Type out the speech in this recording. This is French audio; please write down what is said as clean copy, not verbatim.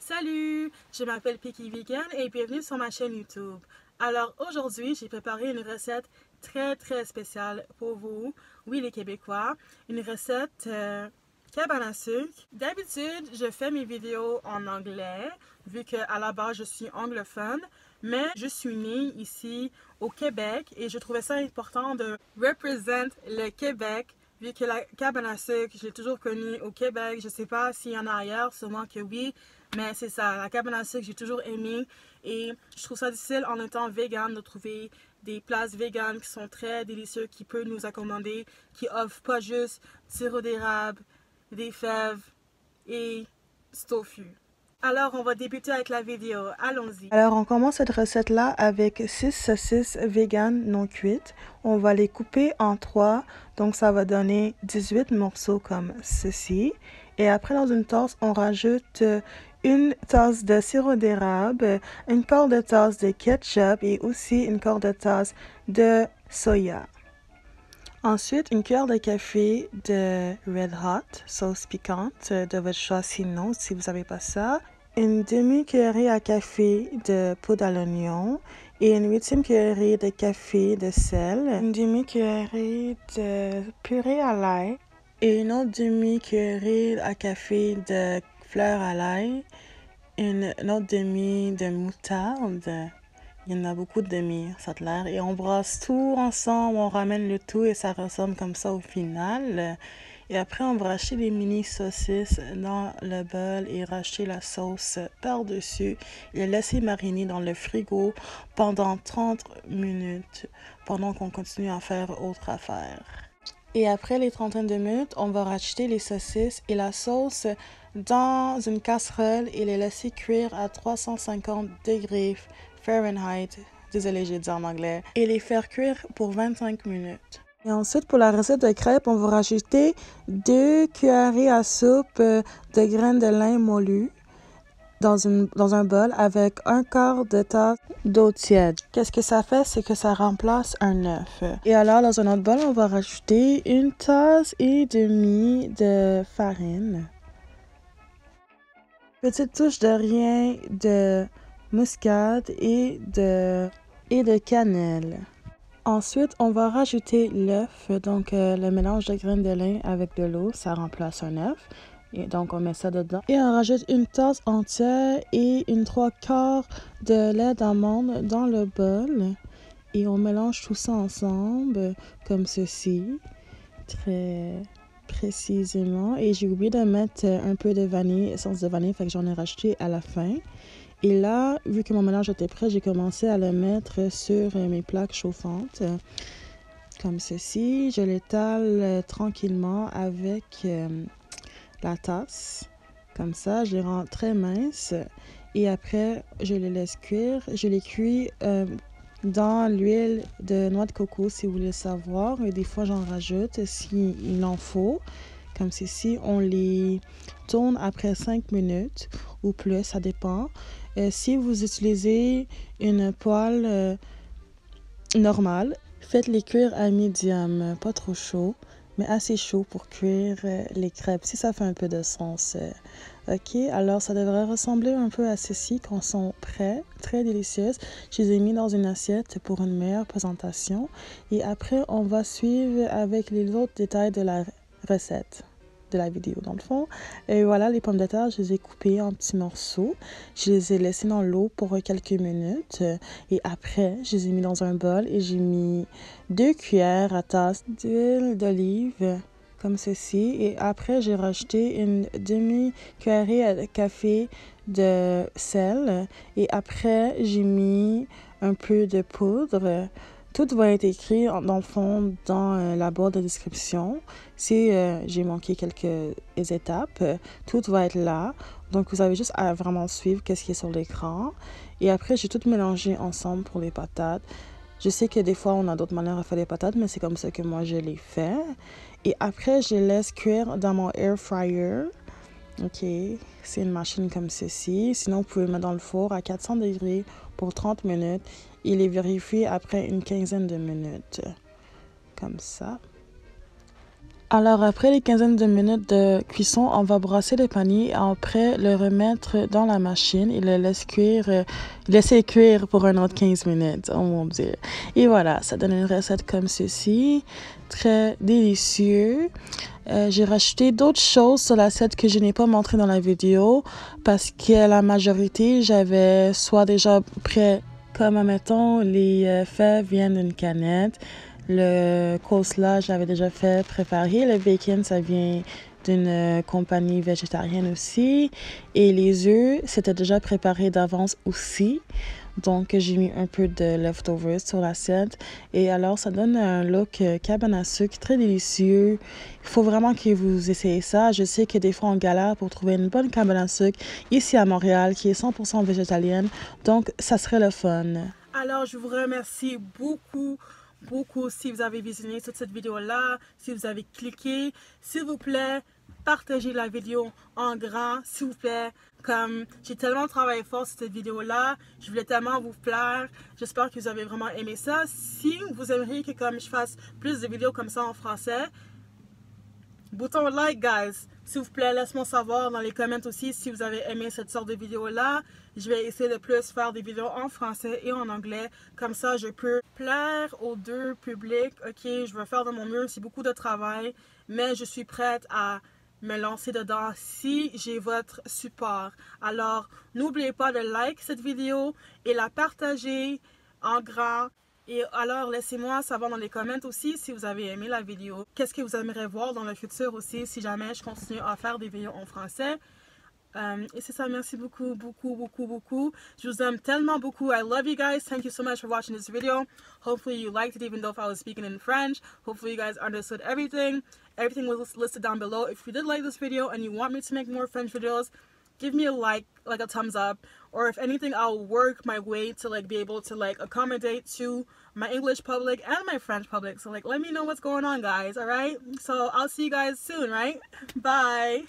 Salut, je m'appelle Piki Vegan et bienvenue sur ma chaîne YouTube. Alors aujourd'hui, j'ai préparé une recette très spéciale pour vous, oui les Québécois, une recette cabane à sucre. D'habitude, je fais mes vidéos en anglais, vu qu'à la base je suis anglophone, mais je suis née ici au Québec et je trouvais ça important de représenter le Québec. Vu que la cabane à sucre, je l'ai toujours connue au Québec, je sais pas s'il y en a ailleurs, sûrement que oui, mais c'est ça, la cabane à sucre, j'ai toujours aimé et je trouve ça difficile en étant vegan de trouver des places véganes qui sont très délicieuses, qui peuvent nous accommoder, qui offrent pas juste du sirop d'érable, des fèves et du tofu. Alors, on va débuter avec la vidéo. Allons-y. Alors, on commence cette recette-là avec 6 saucisses véganes non cuites. On va les couper en 3, donc ça va donner 18 morceaux comme ceci. Et après, dans une tasse, on rajoute une tasse de sirop d'érable, une quart de tasse de ketchup et aussi une quart de tasse de soya. Ensuite, une cuillère de café de Red Hot, sauce piquante de votre choix sinon, si vous n'avez pas ça. Une demi-cuillerée à café de poudre à l'oignon et une 8e cuillerée de café de sel, une demi-cuillerée de purée à l'ail et une autre demi-cuillerée à café de fleur à l'ail, une autre demi de moutarde. Il y en a beaucoup de demi, ça a l'air. Et on brasse tout ensemble, on ramène le tout et ça ressemble comme ça au final. Et après, on va racheter les mini saucisses dans le bol et racheter la sauce par-dessus et les laisser mariner dans le frigo pendant 30 minutes pendant qu'on continue à faire autre affaire. Et après les trentaines de minutes, on va racheter les saucisses et la sauce dans une casserole et les laisser cuire à 350 degrés Fahrenheit, désolé j'ai dit en anglais, et les faire cuire pour 25 minutes. Et ensuite, pour la recette de crêpes, on va rajouter 2 cuillerées à soupe de graines de lin moulues dans un bol avec un quart de tasse d'eau tiède. Qu'est-ce que ça fait? C'est que ça remplace un œuf. Et alors, dans un autre bol, on va rajouter une tasse et demie de farine. Petite touche de rien de muscade et de cannelle. Ensuite, on va rajouter l'œuf, donc le mélange de graines de lin avec de l'eau, ça remplace un œuf. Et donc, on met ça dedans. Et on rajoute une tasse entière et une 3/4 de lait d'amande dans le bol. Et on mélange tout ça ensemble, comme ceci, très précisément. Et j'ai oublié de mettre un peu de vanille, essence de vanille, fait que j'en ai rajouté à la fin. Et là, vu que mon mélange était prêt, j'ai commencé à le mettre sur mes plaques chauffantes, comme ceci. Je l'étale tranquillement avec la tasse, comme ça. Je les rends très minces. Et après, je les laisse cuire. Je les cuis dans l'huile de noix de coco, si vous voulez savoir. Et des fois, j'en rajoute s'il en faut. Comme ceci, on les tourne après 5 minutes ou plus, ça dépend. Si vous utilisez une poêle normale, faites-les cuire à médium, pas trop chaud, mais assez chaud pour cuire les crêpes, si ça fait un peu de sens. Ok, alors ça devrait ressembler un peu à ceci quand elles sont prêtes, très délicieuses. Je les ai mis dans une assiette pour une meilleure présentation. Et après, on va suivre avec les autres détails de la recette de la vidéo dans le fond. Et voilà, les pommes de terre, je les ai coupées en petits morceaux. Je les ai laissées dans l'eau pour quelques minutes. Et après, je les ai mis dans un bol et j'ai mis 2 cuillères à tasse d'huile d'olive, comme ceci. Et après, j'ai rajouté une demi-cuillerée à café de sel. Et après, j'ai mis un peu de poudre. Tout va être écrit dans le fond dans la barre de description. Si j'ai manqué quelques étapes, tout va être là. Donc, vous avez juste à vraiment suivre ce qui est sur l'écran. Et après, j'ai tout mélangé ensemble pour les patates. Je sais que des fois, on a d'autres manières de faire les patates, mais c'est comme ça que moi, je les fais. Et après, je les laisse cuire dans mon air fryer. Ok, c'est une machine comme ceci. Sinon, vous pouvez le mettre dans le four à 400 degrés pour 30 minutes. Et les vérifier après une quinzaine de minutes. Comme ça. Alors, après les quinzaines de minutes de cuisson, on va brasser le panier, après le remettre dans la machine et le laisser cuire pour un autre 15 minutes. Oh mon Dieu. Et voilà, ça donne une recette comme ceci. Très délicieux. J'ai rajouté d'autres choses sur l'assiette que je n'ai pas montré dans la vidéo parce que la majorité, j'avais soit déjà prêt, comme admettons, les fèves viennent d'une canette. Le coleslaw, j'avais déjà fait préparer. Le bacon, ça vient d'une compagnie végétarienne aussi. Et les œufs, c'était déjà préparé d'avance aussi. Donc, j'ai mis un peu de leftovers sur l'assiette. Et alors, ça donne un look cabane à sucre très délicieux. Il faut vraiment que vous essayez ça. Je sais que des fois, on galère pour trouver une bonne cabane à sucre ici à Montréal qui est 100% végétalienne. Donc, ça serait le fun. Alors, je vous remercie beaucoup si vous avez visionné toute cette vidéo-là, si vous avez cliqué. S'il vous plaît, partagez la vidéo en grand, s'il vous plaît. Comme j'ai tellement travaillé fort sur cette vidéo-là, je voulais tellement vous plaire. J'espère que vous avez vraiment aimé ça. Si vous aimeriez que comme je fasse plus de vidéos comme ça en français, bouton like, guys. S'il vous plaît, laisse-moi savoir dans les commentaires aussi si vous avez aimé cette sorte de vidéo-là. Je vais essayer de plus faire des vidéos en français et en anglais. Comme ça, je peux plaire aux deux publics. Ok, je vais faire de mon mieux. C'est beaucoup de travail. Mais je suis prête à me lancer dedans si j'ai votre support. Alors, n'oubliez pas de like cette vidéo et la partager en grand. Et alors, laissez-moi savoir dans les commentaires aussi si vous avez aimé la vidéo. Qu'est-ce que vous aimeriez voir dans le futur aussi si jamais je continue à faire des vidéos en français. Et c'est ça, merci beaucoup. Je vous aime tellement beaucoup. I love you guys. Thank you so much for watching this video. Hopefully you liked it even though if I was speaking in French. Hopefully you guys understood everything. Everything was listed down below. If you did like this video and you want me to make more French videos, give me a like a thumbs up, or if anything, I'll work my way to like be able to like accommodate to my English public and my French public. So like let me know what's going on, guys. All right, so I'll see you guys soon, right? Bye.